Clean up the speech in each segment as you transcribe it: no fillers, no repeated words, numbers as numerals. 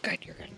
Good, you're good.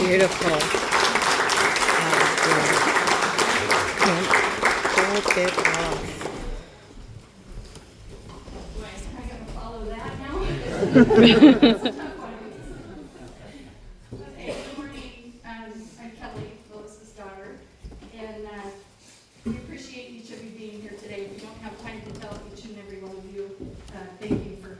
Beautiful. Can't hold it off. Am I going to follow that now? Okay, good morning. I'm Kelly, Lois's daughter, and we appreciate each of you being here today. We don't have time to tell each and every one of you thank you for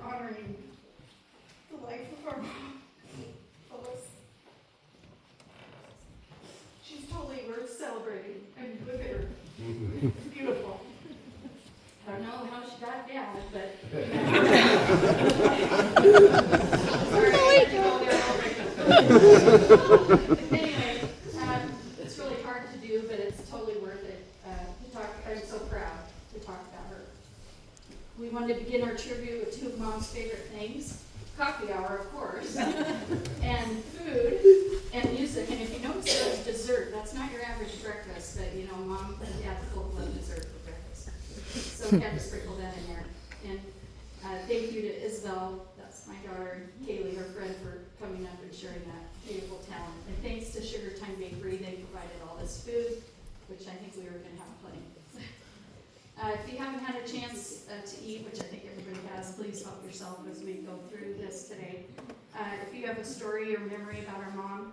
honoring the life of our mom, Lois. She's totally worth celebrating and with her. Beautiful. I don't know how she got down, but sorry, I had to go there already. Anyway, it's really hard to do, but it's totally worth it to talk. I'm so proud to talk about her. We wanted to begin our tribute with two of Mom's favorite things. Coffee hour, of course. And which I think we were gonna have plenty. If you haven't had a chance to eat, which I think everybody has, please help yourself as we go through this today. If you have a story or memory about our mom,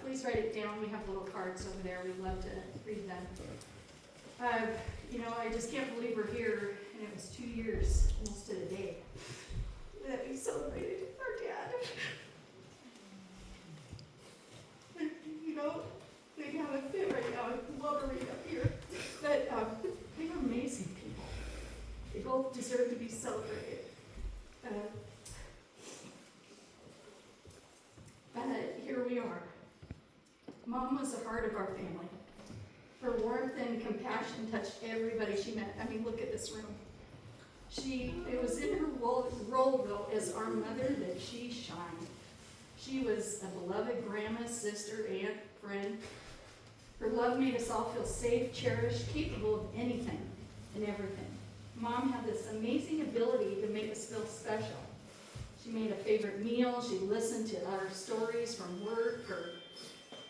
please write it down. We have little cards over there. We'd love to read them. I just can't believe we're here, and it was 2 years, almost to the day, that we celebrated our dad. And, they have a fit right now. I love her right up here. But they're amazing people. They both deserve to be celebrated. Here we are. Mom was the heart of our family. Her warmth and compassion touched everybody she met. I mean, look at this room. It was in her role, though, as our mother that she shined. She was a beloved grandma, sister, aunt, friend. Her love made us all feel safe, cherished, capable of anything and everything. Mom had this amazing ability to make us feel special. She made a favorite meal. She listened to our stories from work or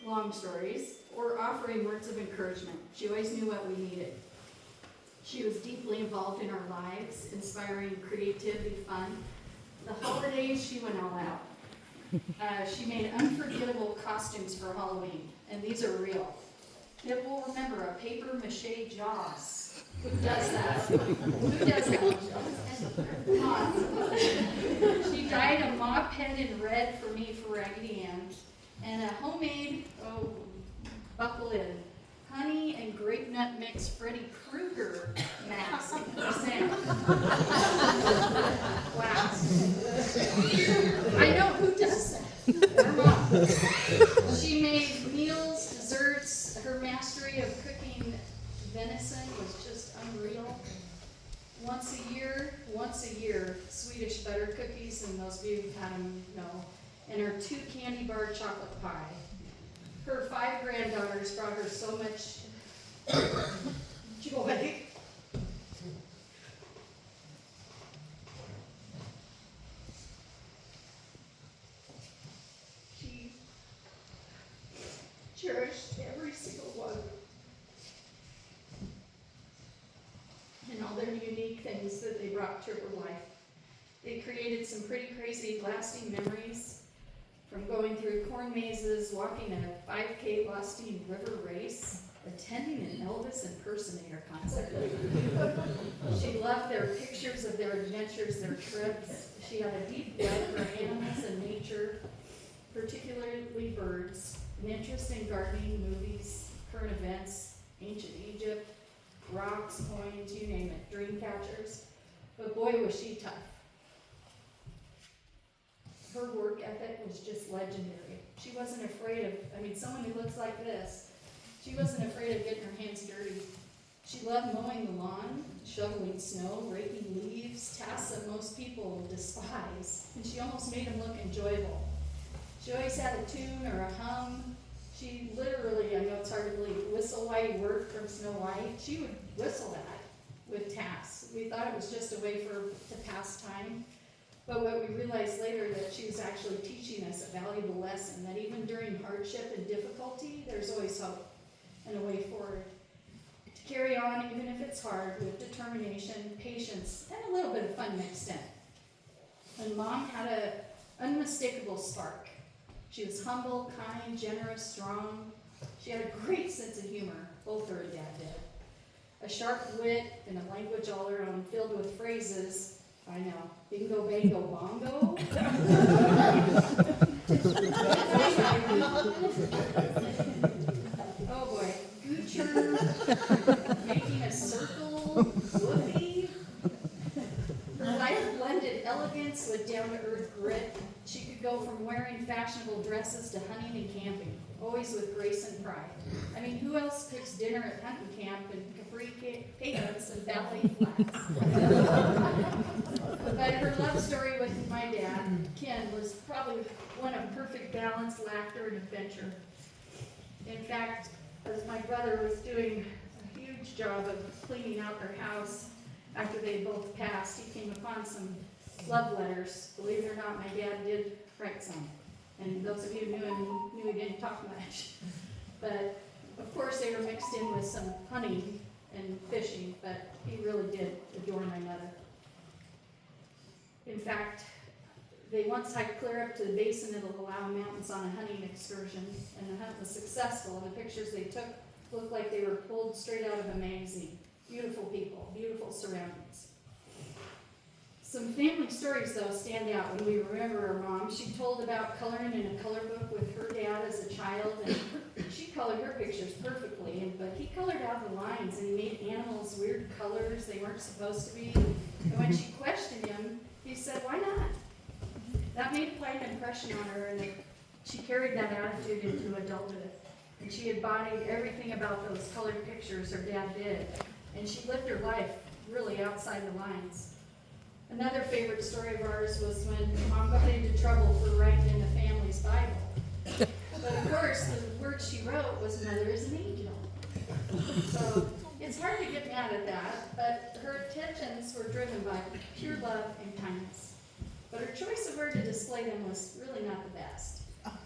long stories, or offering words of encouragement. She always knew what we needed. She was deeply involved in our lives, inspiring creativity, fun. The holidays, she went all out. She made unforgettable costumes for Halloween, and these are real. It will remember a paper mache Jaws. Who does that? Who does that? She dyed a mop head in red for me for Raggedy Ann, and a homemade, buckle in, honey and grape nut mix Freddy Krueger mask for Sam. Wow. I know, who does that? Her mom. She made meals, desserts. Her mastery of cooking venison was just unreal. Once a year, Swedish butter cookies, and those of you who've had them know, and her 2 candy bar chocolate pie. Her 5 granddaughters brought her so much joy. She cherished every single one. And all their unique things that they brought to her life. They created some pretty crazy lasting memories, from going through corn mazes, walking a 5K Lostine River race, attending an Elvis impersonator concert. She loved their pictures of their adventures, their trips. She had a deep love for animals and nature, particularly birds, an interest in gardening, movies, current events, ancient Egypt, rocks, coins, you name it, dream catchers. But boy, was she tough. Her work ethic was just legendary. She wasn't afraid of, someone who looks like this, she wasn't afraid of getting her hands dirty. She loved mowing the lawn, shoveling snow, raking leaves, tasks that most people despise, and she almost made them look enjoyable. She always had a tune or a hum. She literally, I know it's hard to believe, whistle while you work from Snow White. She would whistle that with tasks. We thought it was just a way for her to pass time. But what we realized later, that she was actually teaching us a valuable lesson, that even during hardship and difficulty, there's always hope and a way forward. To carry on, even if it's hard, with determination, patience, and a little bit of fun mixed in. And Mom had an unmistakable spark. She was humble, kind, generous, strong. She had a great sense of humor. Both her and Dad did. A sharp wit and a language all her own, filled with phrases. I know. Bingo, bango, bongo. Oh boy. Goocher. Making a circle. Whoopee. Her life blended elegance with down-to-earth grit. She could go from wearing fashionable dresses to hunting and camping, always with grace and pride. Who else picks dinner at hunting camp and capri pants and ballet flats? But her love story with my dad, Ken, was probably one of perfect balance, laughter, and adventure. In fact, as my brother was doing a huge job of cleaning out their house after they both passed, he came upon some love letters. Believe it or not, my dad did write some. And those of you who knew him knew he didn't talk much. But Of course, they were mixed in with some hunting and fishing, but he really did adore my mother. In fact, they once hiked clear up to the basin of the Lois Mountains on a hunting excursion, and the hunt was successful. The pictures they took looked like they were pulled straight out of a magazine. Beautiful people, beautiful surroundings. Some family stories, though, stand out when we remember our mom. She told about coloring in a color book with her dad as a child, and she colored her pictures perfectly, but he colored out the lines, and he made animals weird colors they weren't supposed to be. And when she questioned him, he said, "Why not?" That made quite an impression on her, and she carried that attitude into adulthood. And she embodied everything about those colored pictures her dad did, and she lived her life really outside the lines. Another favorite story of ours was when Mom got into trouble for writing in the family's Bible. But of course, the word she wrote was "Mother is an angel." So it's hard to get mad at that, but her intentions were driven by pure love and kindness. But her choice of word to display them was really not the best.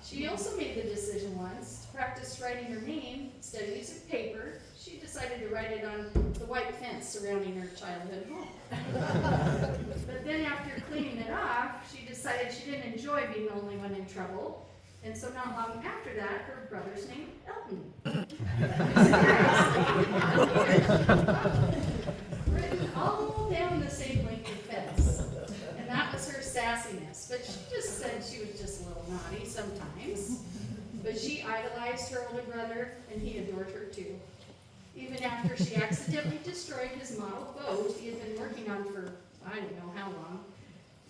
She also made the decision once to practice writing her name instead of using paper. She decided to write it on the white fence surrounding her childhood home. But then after cleaning it off, she decided she didn't enjoy being the only one in trouble. And so not long after that, her brother's name, Elton. Written all down the same length of fence. And that was her sassiness. But she just said she was just a little naughty sometimes. But she idolized her older brother, and he adored her too. Even after she accidentally destroyed his model boat he had been working on for I don't know how long,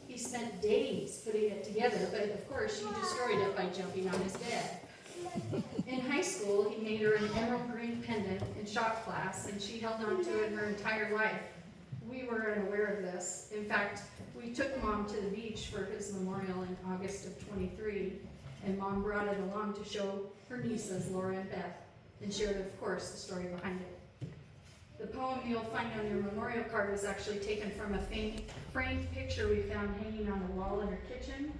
he spent days putting it together, but of course she destroyed it by jumping on his bed. In high school, he made her an emerald green pendant in shop class, and she held on to it her entire life. We were unaware of this. In fact, we took Mom to the beach for his memorial in August of 23, and Mom brought it along to show her nieces, Laura and Beth, and shared, of course, the story behind it. The poem you'll find on your memorial card was actually taken from a framed picture we found hanging on the wall in her kitchen.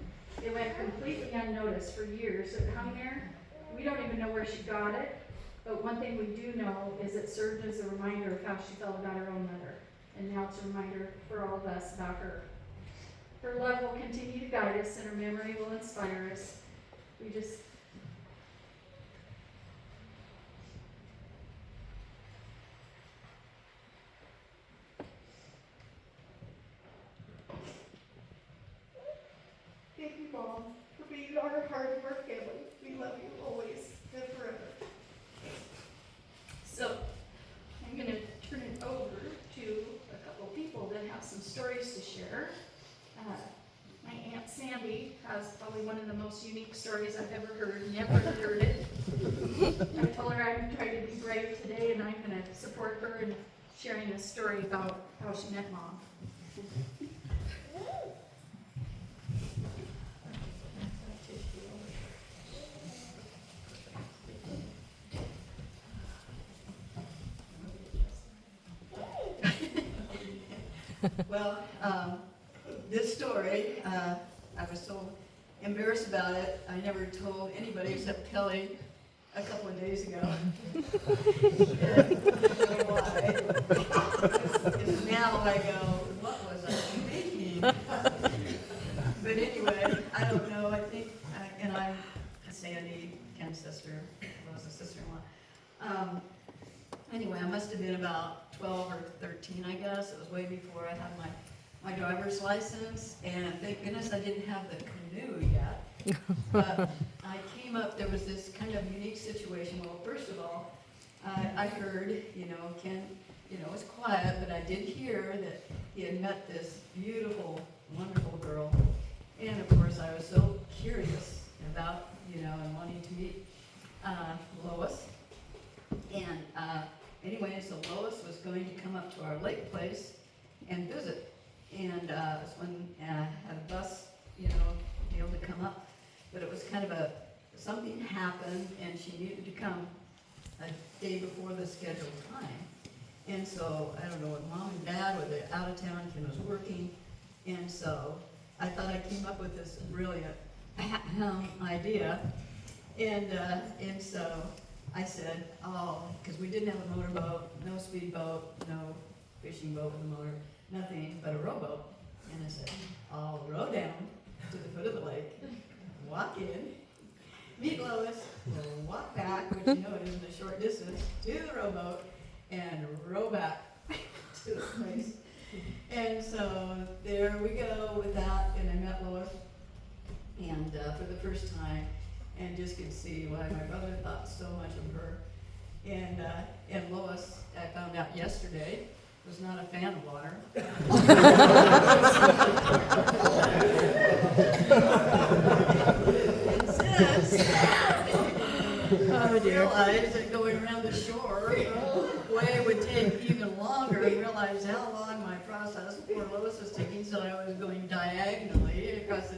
It went completely unnoticed for years. It hung there. We don't even know where she got it, but one thing we do know is it served as a reminder of how she felt about her own mother, and now it's a reminder for all of us about her. Her love will continue to guide us, and her memory will inspire us. We just Thank you, Mom, for being our heart of our family. We love you always and forever. So, I'm going to turn it over to a couple people that have some stories to share. My Aunt Sandy has probably one of the most unique stories I've ever heard. Never heard it. I told her I'm trying to be brave today, and I'm going to support her in sharing a story about how she met Mom. Well, this story, I was so embarrassed about it, I never told anybody except Kelly a couple of days ago. And I don't know why. Because now I go, what was I thinking? But anyway, I don't know, I think, and I'm Sandy, Ken's sister, was a sister-in-law. Anyway, I must have been about 12 or 13, I guess. It was way before I had my driver's license, and thank goodness I didn't have the canoe yet. But I came up, there was this kind of unique situation. Well, first of all, I heard, Ken, was quiet, but I did hear that he had met this beautiful, wonderful girl. And of course, I was so curious about, and wanting to meet Lois. And anyway, so Lois was going to come up to our lake place and visit. And it was when I had a bus, be able to come up. But it was kind of something happened, and she needed to come a day before the scheduled time. And so, I don't know, what Mom and Dad were out of town, Ken was working. And so, I thought I came up with this brilliant idea. And so, I said, oh, because we didn't have a motorboat, no speedboat, no fishing boat with a motor, nothing but a rowboat. And I said, I'll row down to the foot of the lake, walk in, meet Lois, we'll walk back, which you know isn't a short distance, to the rowboat, and row back to the place. And so there we go with that, and I met Lois, and for the first time, and just could see why my brother thought so much of her. And Lois, I found out yesterday, was not a fan of water. And since I realized that going around the shore way would take even longer, and realized how long my process for Lois was taking, so I was going diagonally across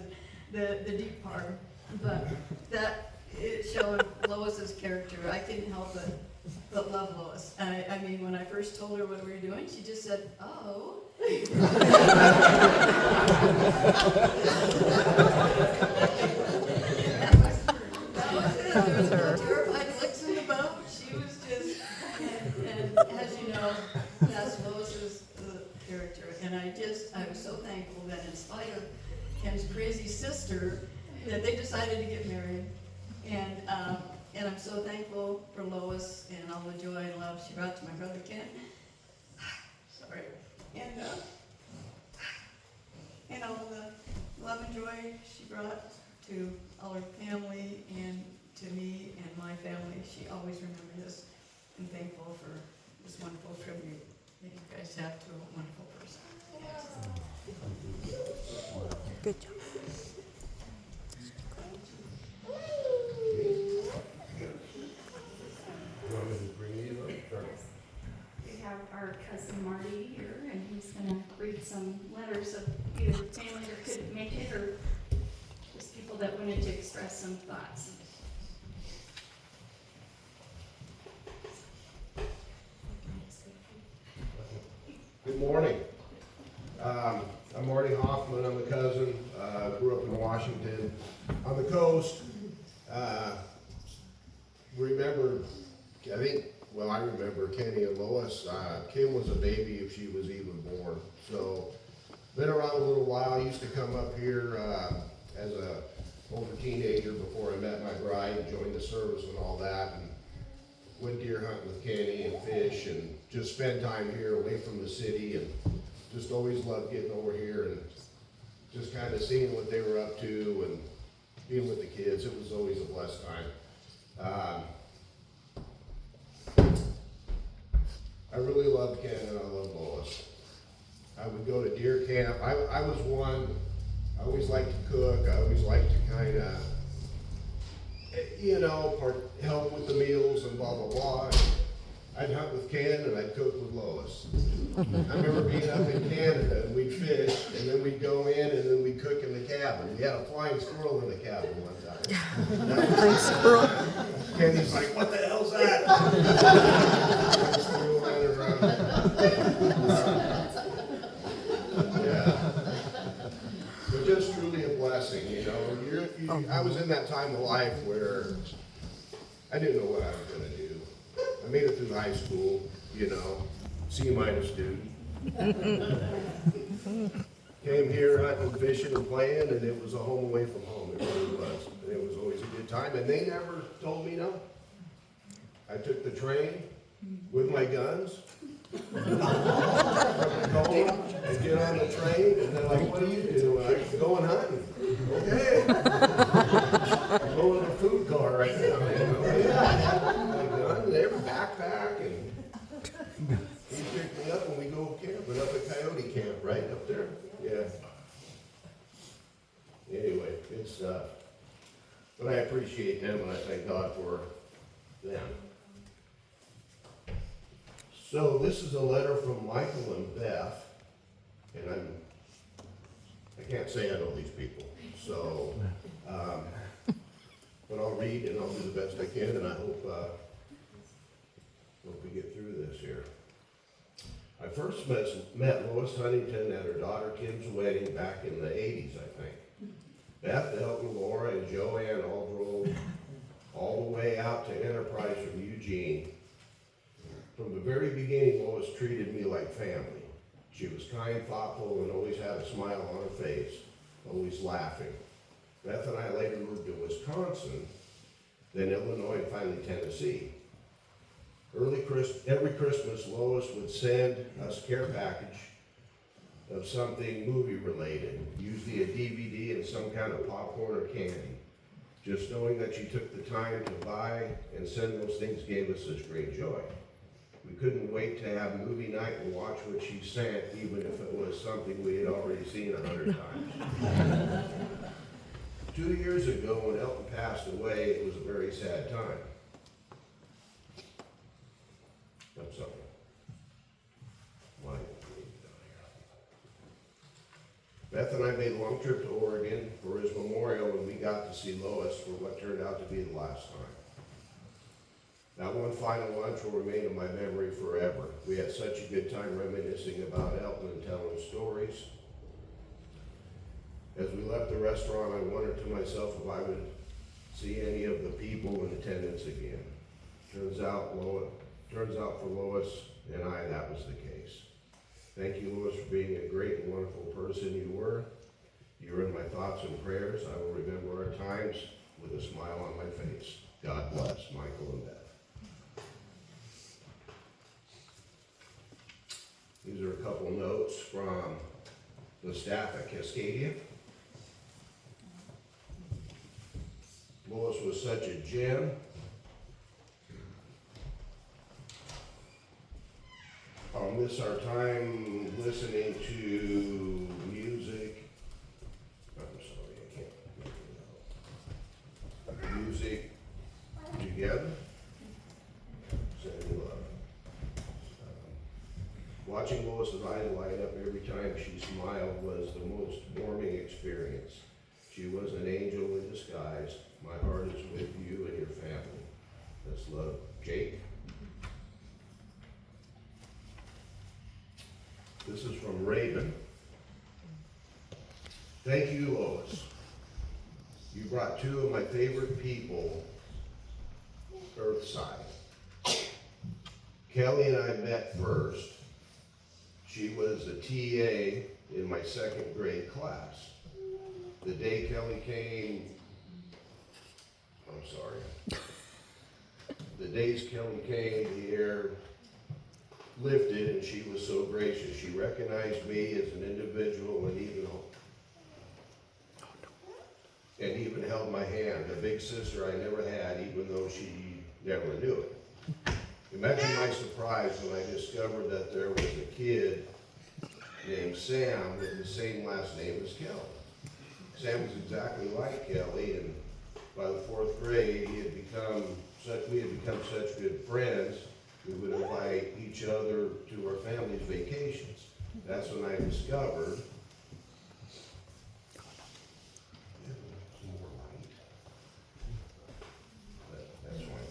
the deep part. But that, it showed Lois's character. I couldn't help but love Lois. I mean, when I first told her what we were doing, she just said, oh. That was it. There was no terrified looks in the boat. She was just, and as you know, that's Lois's character. And I was so thankful that in spite of Ken's crazy sister, that they decided to get married. And I'm so thankful for Lois and all the joy and love she brought to my brother Ken. Sorry. And all the love and joy she brought to all her family and to me and my family. She always remembered this, and thankful for this wonderful tribute that you guys have to a wonderful person. Good job. We have our cousin Marty here, and he's gonna read some letters of either family that couldn't make it, or just people that wanted to express some thoughts. Good morning. I'm Marty Hoffman. I'm a cousin. Grew up in Washington on the coast. I remember Kenny and Lois. Kim was a baby if she was even born. So, been around a little while. Used to come up here as a older teenager before I met my bride and joined the service and all that. And went deer hunting with Kenny and fish and just spend time here away from the city, and just always loved getting over here and just kind of seeing what they were up to and being with the kids. It was always a blessed time. I really loved Ken and I loved Lois. I would go to deer camp. I was one, I always liked to cook. I always liked to kind of, help with the meals and blah, blah, blah. I'd hunt with Ken and I'd cook with Lois. I remember being up in Canada and we'd fish and then we'd go in and then we'd cook in the cabin. We had a flying squirrel in the cabin one time. Flying squirrel. Kenny's like, what the hell's that? Squirrel running around. Yeah. But just truly a blessing, I was in that time of life where I didn't know what I was going to do. I made it through high school, C- student. Came here hunting, fishing, and playing, and it was a home away from home. It really was. And it was always a good time, and they never told me no. I took the train with my guns. And get on the train, and they're like, what do you do? And I said, going hunting. Okay. I'm going to the food car right now. My gun, and every backpack, and he picked me up and we go camping up at Coyote Camp, right up there. Yeah. Anyway, it's, but I appreciate them and I thank God for them. So this is a letter from Michael and Beth, and I can't say I know these people, so, but I'll read and I'll do the best I can, and I hope we get through this here. I first met Lois Huntington at her daughter Kim's wedding back in the 80s, I think. Beth, Elton, Laura, and Joanne all drove all the way out to Enterprise from treated me like family. She was kind, thoughtful, and always had a smile on her face, always laughing. Beth and I later moved to Wisconsin, then Illinois, and finally Tennessee. Every Christmas, Lois would send us a care package of something movie related, usually a DVD and some kind of popcorn or candy. Just knowing that she took the time to buy and send those things gave us such great joy. We couldn't wait to have movie night and watch what she sent, even if it was something we had already seen 100 times. 2 years ago, when Elton passed away, it was a very sad time. I'm sorry. Beth and I made a long trip to Oregon for his memorial, and we got to see Lois for what turned out to be the last time. That one final lunch will remain in my memory forever. We had such a good time reminiscing about Elton and telling stories. As we left the restaurant, I wondered to myself if I would see any of the people in attendance again. Turns out for Lois and I, that was the case. Thank you, Lois, for being a great and wonderful person you were. You're in my thoughts and prayers. I will remember our times with a smile on my face. God bless Michael and Beth. These are a couple notes from the staff at Cascadia. Lois was such a gem. I'll miss our time listening to music. I'm sorry, I can't make it out. Music together. Sending love. Watching Lois's eyes light up every time she smiled was the most warming experience. She was an angel in disguise. My heart is with you and your family. Let's love, Jake. This is from Raven. Thank you, Lois. You brought two of my favorite people earthside. Kelly and I met first. She was a TA in my second grade class. The day Kelly came, the days Kelly came, the air lifted and she was so gracious. She recognized me as an individual and even held my hand, a big sister I never had, even though she never knew it. Imagine my surprise when I discovered that there was a kid named Sam with the same last name as Kelly. Sam was exactly like Kelly, and by the fourth grade, we had become such good friends. We would invite each other to our family's vacations. That's when I discovered some more light. That's fine.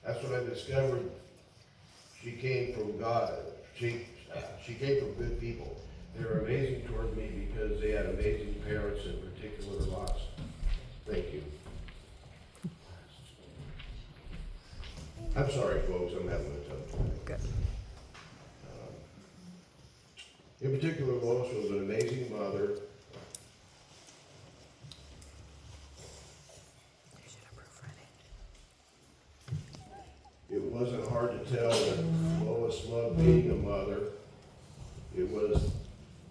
That's when I discovered she came from God. She came from good people. They were amazing toward me because they had amazing parents, in particular Lois. Thank you. I'm sorry, folks, I'm having a tough time. Good. In particular, Lois was an amazing mother. You should have proofread it. It wasn't hard to tell that Lois loved being a mother. It was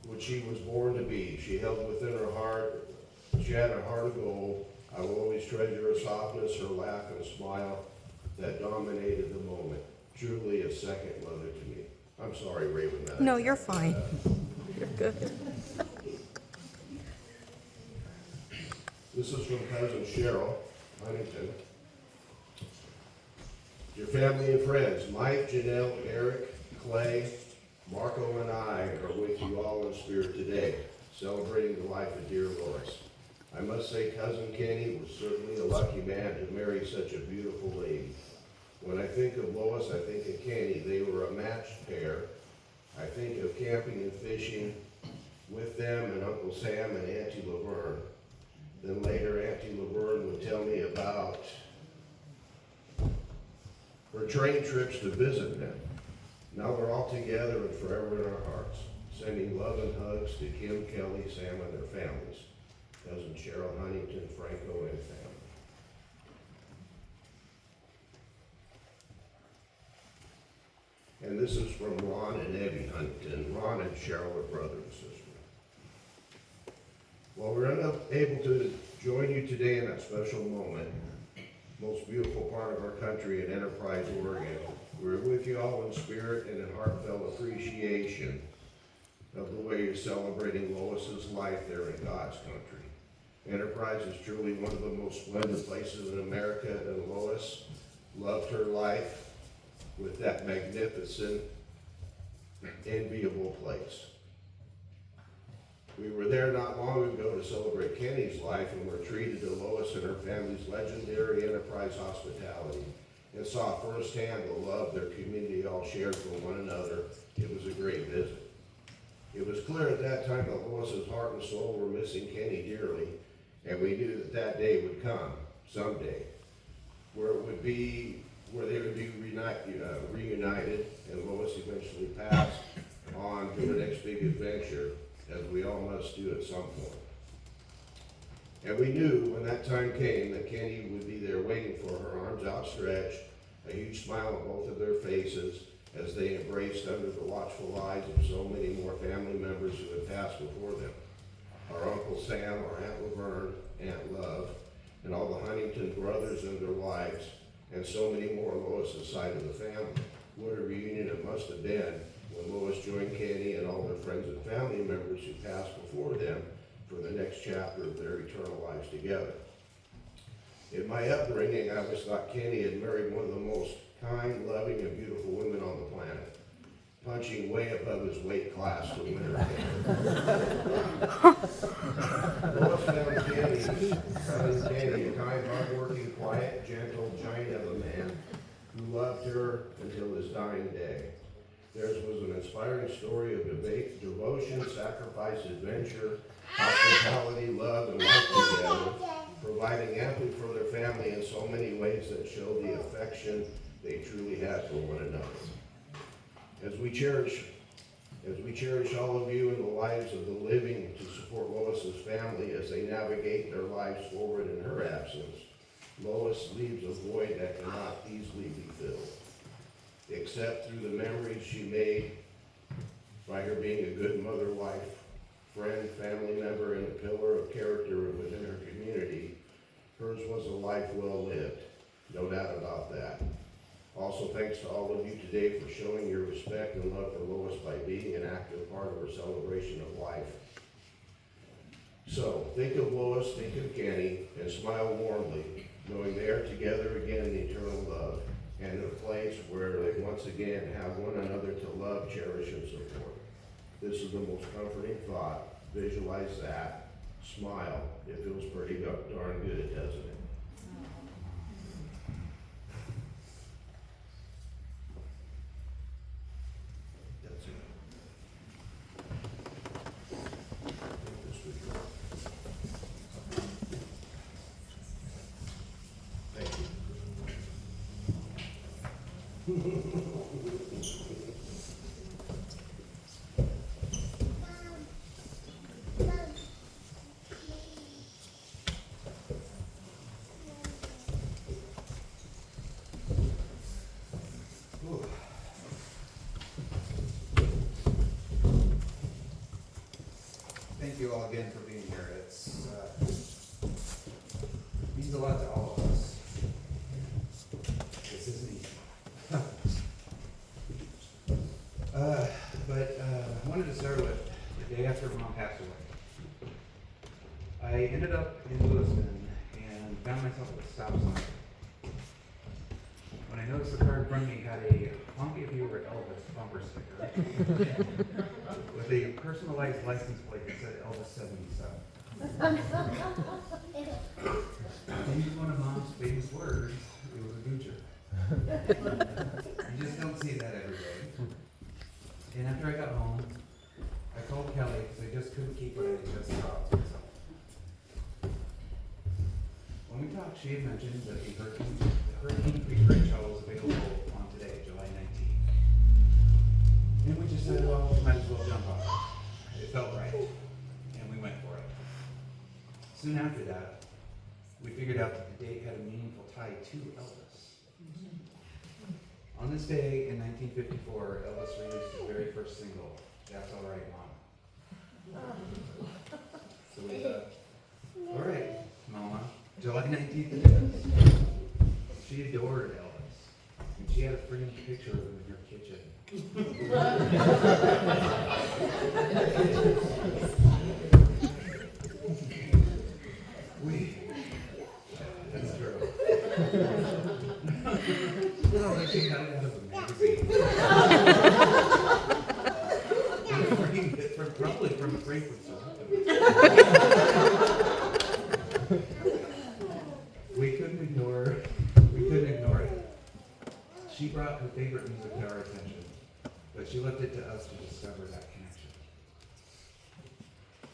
what she was born to be. She held within her heart, she had a heart of gold. I will always treasure her softness, her laugh and smile that dominated the moment. Truly a second mother to me. I'm sorry, Raven. No, you're fine. You're good. This is from cousin Cheryl, Huntington. Your family and friends, Mike, Janelle, Eric, Clay, Marco, and I are with you all in spirit today, celebrating the life of dear Lois. I must say cousin Kenny was certainly a lucky man to marry such a beautiful lady. When I think of Lois, I think of Kenny. They were a matched pair. I think of camping and fishing with them and Uncle Sam and Auntie Laverne. Then later, Auntie Laverne would tell me about her or train trips to visit them. Now they're all together and forever in our hearts, sending love and hugs to Kim, Kelly, Sam, and their families, cousin Cheryl, Huntington, Franco, and family. And this is from Ron and Abby Huntington. Ron and Cheryl are brother and sister. While we're unable to join you today in that special moment, most beautiful part of our country in Enterprise, Oregon, we're with you all in spirit and in heartfelt appreciation of the way you're celebrating Lois's life there in God's country. Enterprise is truly one of the most splendid places in America, and Lois loved her life with that magnificent, enviable place. We were there not long ago to celebrate Kenny's life and were treated to Lois and her family's legendary Enterprise hospitality and saw firsthand the love their community all shared for one another. It was a great visit. It was clear at that time that Lois's heart and soul were missing Kenny dearly, and we knew that that day would come someday, where they would be reunited, and Lois eventually passed on to the next big adventure, as we all must do at some point. And we knew when that time came that Kenny would be there waiting for her, arms outstretched, a huge smile on both of their faces as they embraced under the watchful eyes of so many more family members who had passed before them. Our Uncle Sam, our Aunt Laverne, Aunt Love, and all the Huntington brothers and their wives, and so many more on Lois's side of the family. What a reunion it must have been when Lois joined Kenny and all their friends and family members who passed before them for the next chapter of their eternal lives together. In my upbringing, I always thought Kenny had married one of the most kind, loving, and beautiful women on the planet, punching way above his weight class to win her hand. Lois found Kenny a kind, hardworking, quiet, gentle giant of a man who loved her until his dying day. Theirs was an inspiring story of devotion, sacrifice, adventure, hospitality, love, and life together, providing amply for their family in so many ways that show the affection they truly had for one another. As we cherish all of you in the lives of the living to support Lois's family as they navigate their lives forward in her absence, Lois leaves a void that cannot easily be filled, except through the memories she made by her being a good mother, wife, friend, family member, and a pillar of character within her community. Hers was a life well lived, no doubt about that. Also, thanks to all of you today for showing your respect and love for Lois by being an active part of her celebration of life. So, think of Lois, think of Kenny, and smile warmly, knowing they are together again in eternal love, and in a place where they once again have one another to love, cherish, and support. This is the most comforting thought. Visualize that. Smile. It feels pretty darn good, doesn't it? That's it. This would go. Thank you. Thank you all again for being here. It's means a lot to all of us. This isn't easy. But I wanted to start with the day after Mom passed away. I ended up in Lewiston and found myself at a stop sign. When I noticed the car in front of me had a honky if you were Elvis bumper sticker with a personalized license plate that said Elvis 77. To use one of Mom's famous words, it was a goocher. You just don't see that every day. And after I got home, I called Kelly because I just couldn't keep what I had just thought to myself. When we talked, she had mentioned that the Hurricane Creek Bridge was available on And we just said, well, we might as well jump on it. It felt right, and we went for it. Soon after that, we figured out that the date had a meaningful tie to Elvis. On this day in 1954, Elvis released his very first single, That's All Right, Mama. So we thought, all right, Mama, July 19th it is. She adored Elvis, and she had a framed picture of him in her kitchen. That's true. She got it out of a magazine. And framed it probably from a Frankfurt We couldn't ignore it. She brought her favorite music to our attention, but she left it to us to discover that connection.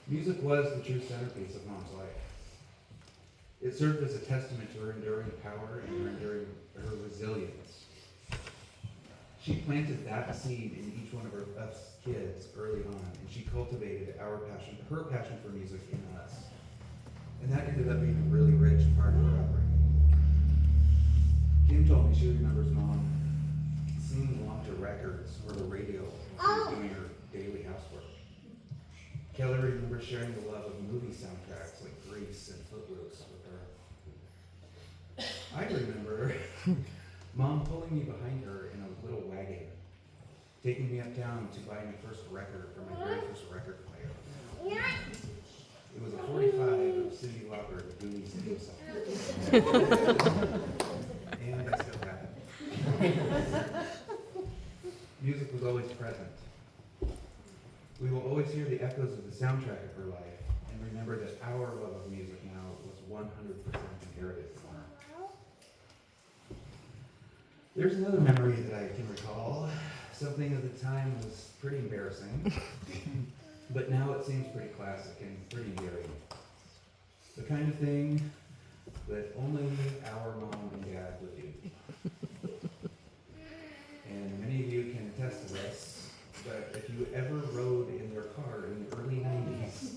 Music was the true centerpiece of Mom's life. It served as a testament to her enduring power and her resilience. She planted that seed in each one of us kids early on, and she cultivated her passion for music in us. And that ended up being a really rich part of her upbringing. Kim told me she remembers Mom singing along to records or the radio while she was doing her daily housework. Kelly remembers sharing the love of movie soundtracks like Grease and Footloose with her. I remember Mom pulling me behind her in a little wagon, taking me uptown to buy my first record for my very first record player. It was a 45 of Cyndi Lauper, the Goonies theme song. And I still have it. Music was always present. We will always hear the echoes of the soundtrack of her life and remember that our love of music now was 100% inherited from her. There's another memory that I can recall. Something at the time was pretty embarrassing, but now it seems pretty classic and pretty endearing. The kind of thing that only our mom and dad would do. And many of you can attest to this, but if you ever rode in their car in the early 90s,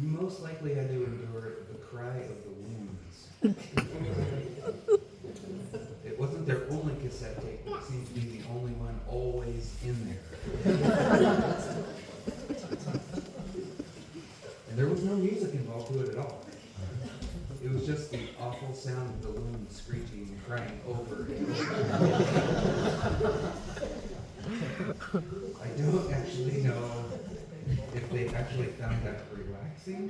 you most likely had to endure the cry of the wounds. It wasn't their only cassette tape, but it seemed to be the only one always in there. And there was no music involved to it at all. It was just the awful sound of the loom screeching and crying over and over. I don't actually know if they actually found that relaxing,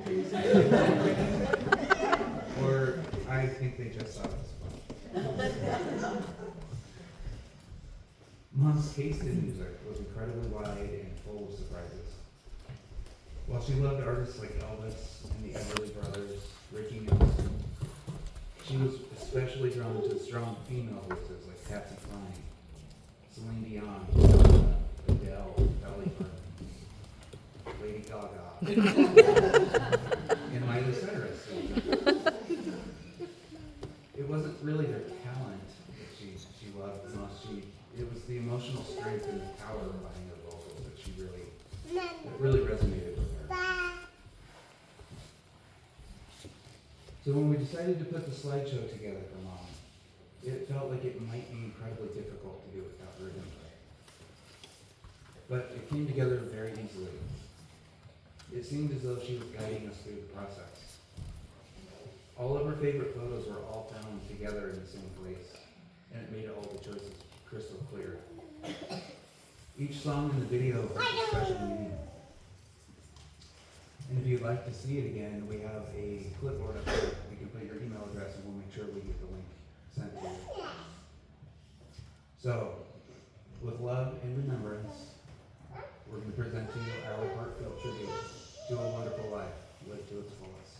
or I think they just thought it was fun. Mom's taste in music was incredibly wide and full of surprises. While she loved artists like Elvis and the Everly Brothers, Ricky Nelson, she was especially drawn to strong female voices like Patsy Cline, Celine Dion, Madonna, Adele, Dolly Parton, Lady Gaga, and Miley Cyrus. It wasn't really their talent that she loved the most. It was the emotional strength and the power behind their vocals that really resonated with her. So when we decided to put the slideshow together for Mom, it felt like it might be incredibly difficult to do without her input. But it came together very easily. It seemed as though she was guiding us through the process. All of her favorite photos were all found together in the same place, and it made all the choices crystal clear. Each song in the video has a special meaning. And if you'd like to see it again, we have a clipboard up there. You can put your email address and we'll make sure we get the link sent to you. So, with love and remembrance, we're going to present to you our heartfelt tribute to a wonderful life lived to its fullest.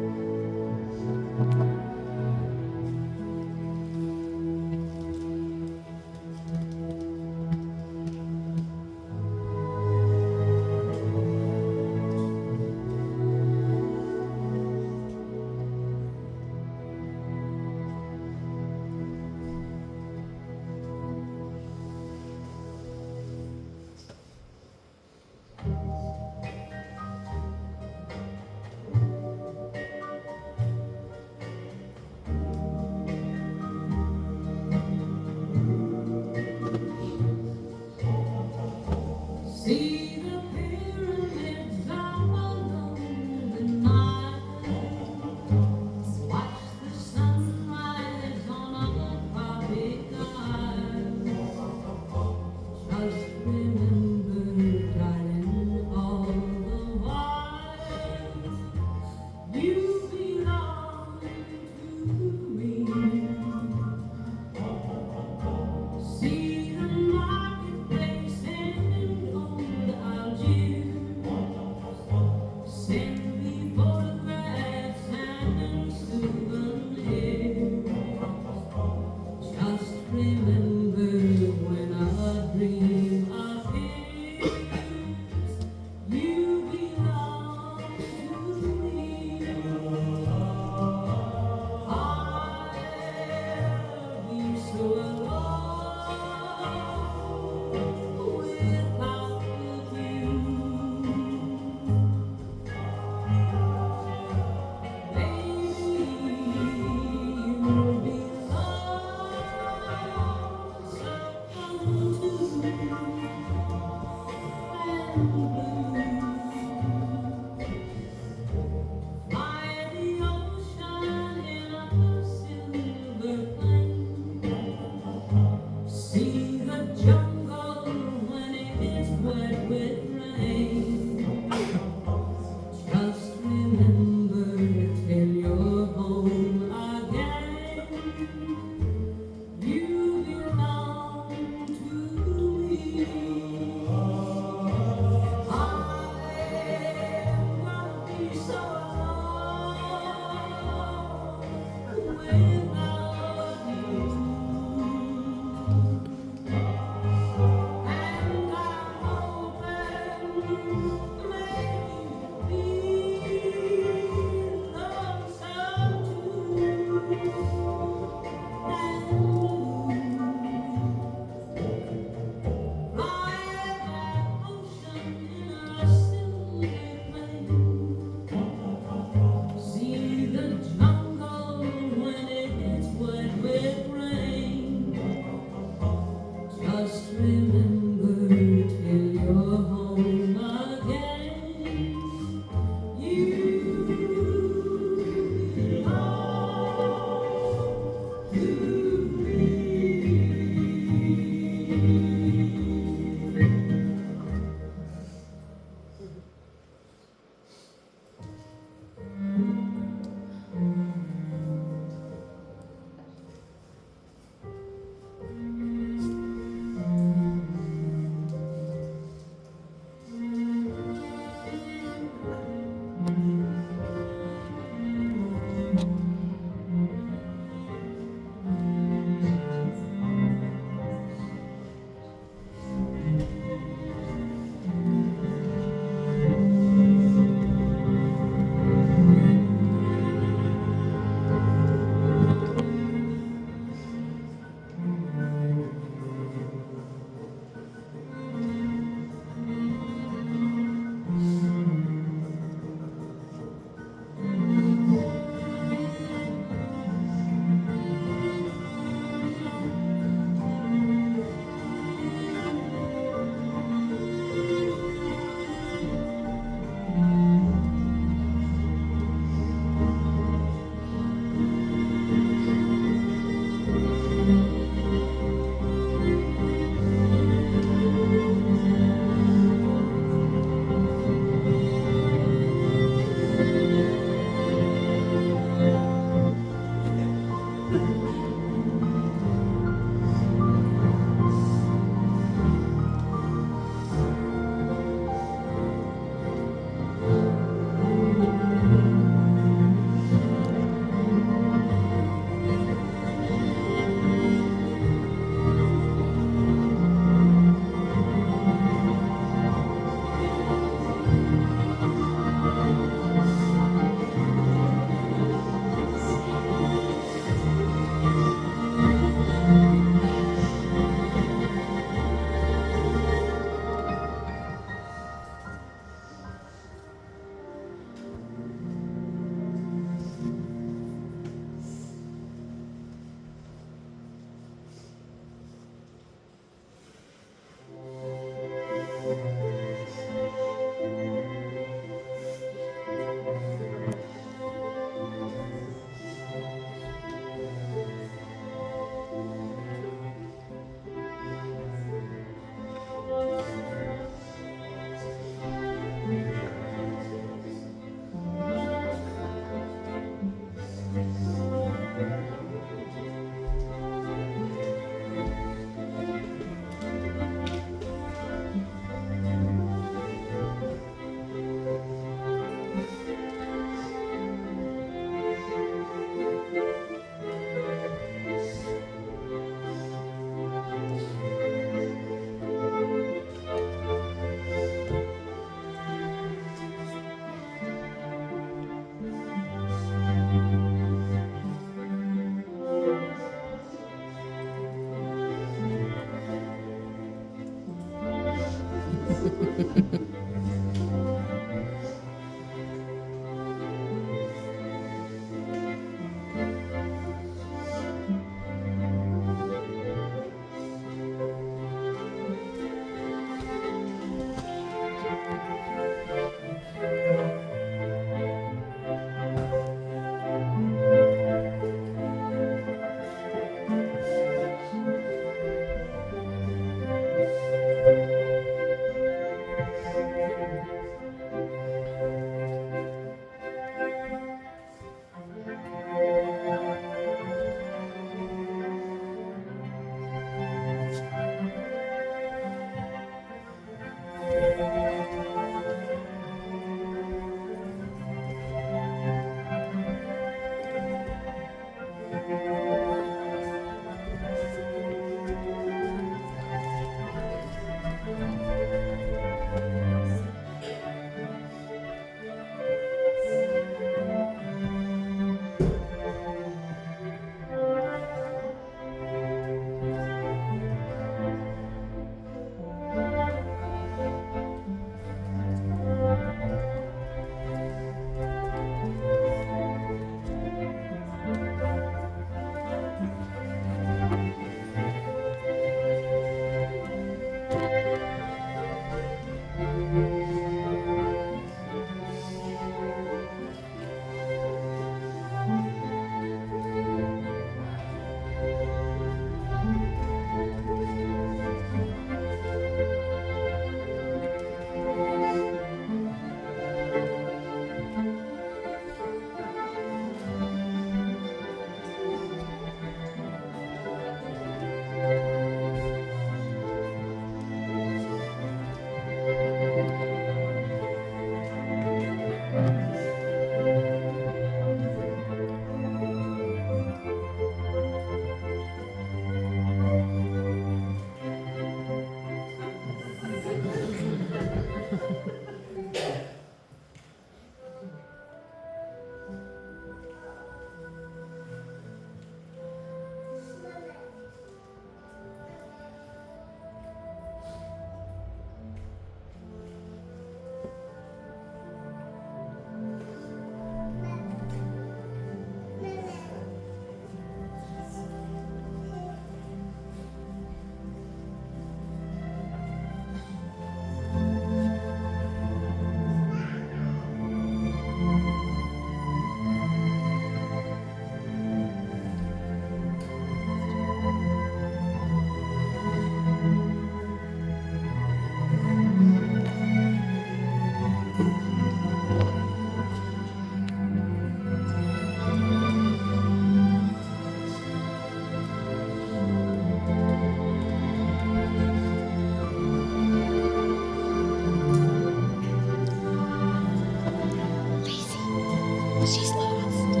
She's lost.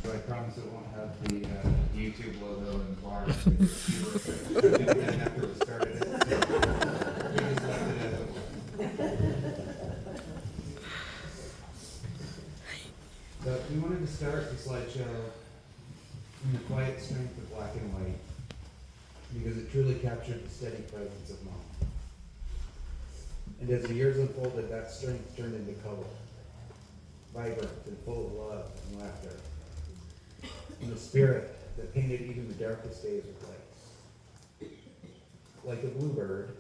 So I promise it won't have the YouTube logo and bar. After we started it. We just left it as it was. So we wanted to start the slideshow in the quiet strength of black and white because it truly captured the steady presence of Mom. And as the years unfolded, that strength turned into color, vibrant and full of love and laughter. And the spirit that painted even the darkest days with light. Like a bluebird,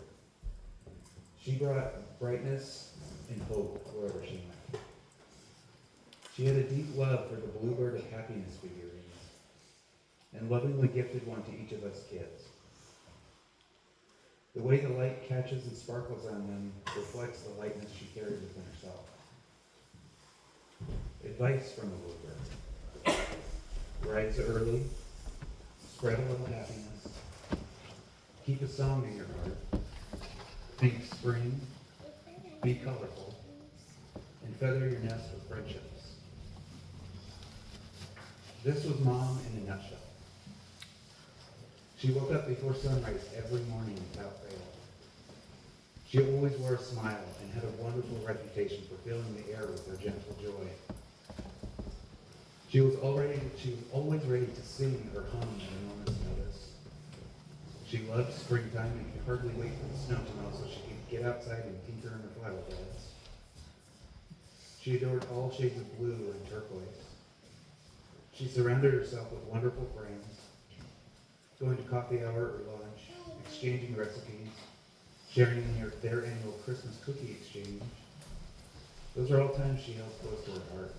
she brought brightness and hope wherever she went. She had a deep love for the bluebird of happiness figurines, and lovingly gifted one to each of us kids. The way the light catches and sparkles on them reflects the lightness she carried within herself. Advice from the bluebird. Rise early, spread a little happiness, keep a song in your heart, think spring, be colorful, and feather your nest with friendships. This was Mom in a nutshell. She woke up before sunrise every morning without fail. She always wore a smile and had a wonderful reputation for filling the air with her gentle joy. She was always ready to sing or hum at a moment's notice. She loved springtime and could hardly wait for the snow to melt so she could get outside and tinker in her flower beds. She adored all shades of blue and turquoise. She surrounded herself with wonderful friends, going to coffee hour or lunch, exchanging recipes, sharing their annual Christmas cookie exchange. Those are all times she held close to her heart.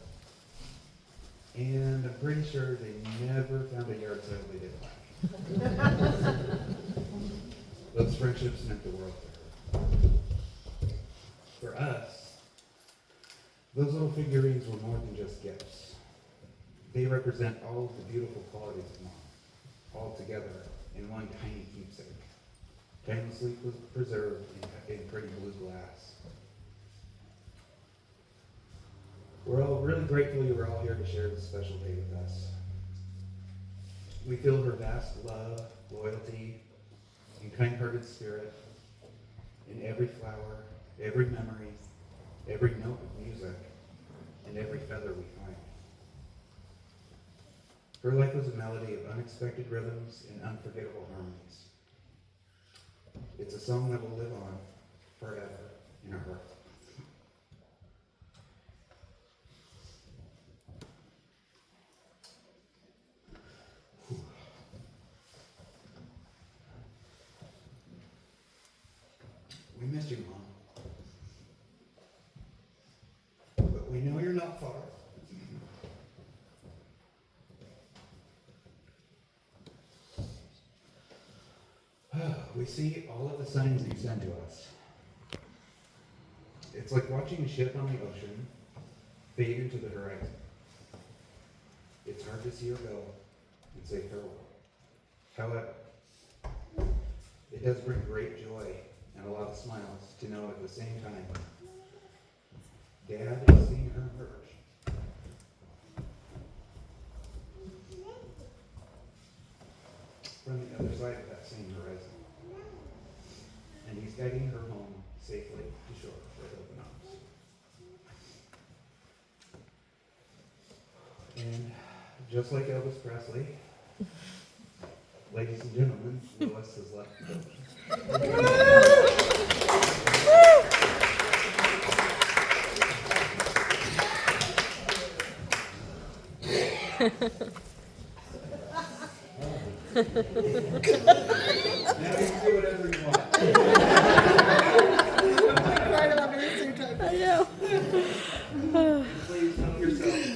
And I'm pretty sure they never found a yard sale they didn't like. Those friendships meant the world to her. For us, those little figurines were more than just gifts. They represent all of the beautiful qualities of Mom, all together in one tiny keepsake, timelessly preserved in pretty blue glass. We're all really grateful you were all here to share this special day with us. We feel her vast love, loyalty, and kind-hearted spirit in every flower, every memory, every note of music, and every feather we find. Her life was a melody of unexpected rhythms and unforgettable harmonies. It's a song that will live on forever in our hearts. missed you, Mom. But we know you're not far. We see all of the signs you send to us. It's like watching a ship on the ocean fade into the horizon. It's hard to see her go and say farewell. However, it does bring great joy and a lot of smiles to know at the same time Dad is seeing her emerge. From the other side of that same horizon. And he's guiding her home safely to shore with open arms. And just like Elvis Presley, ladies and gentlemen, Lois has left the building. Now you can do whatever you want. I know. Please help yourself.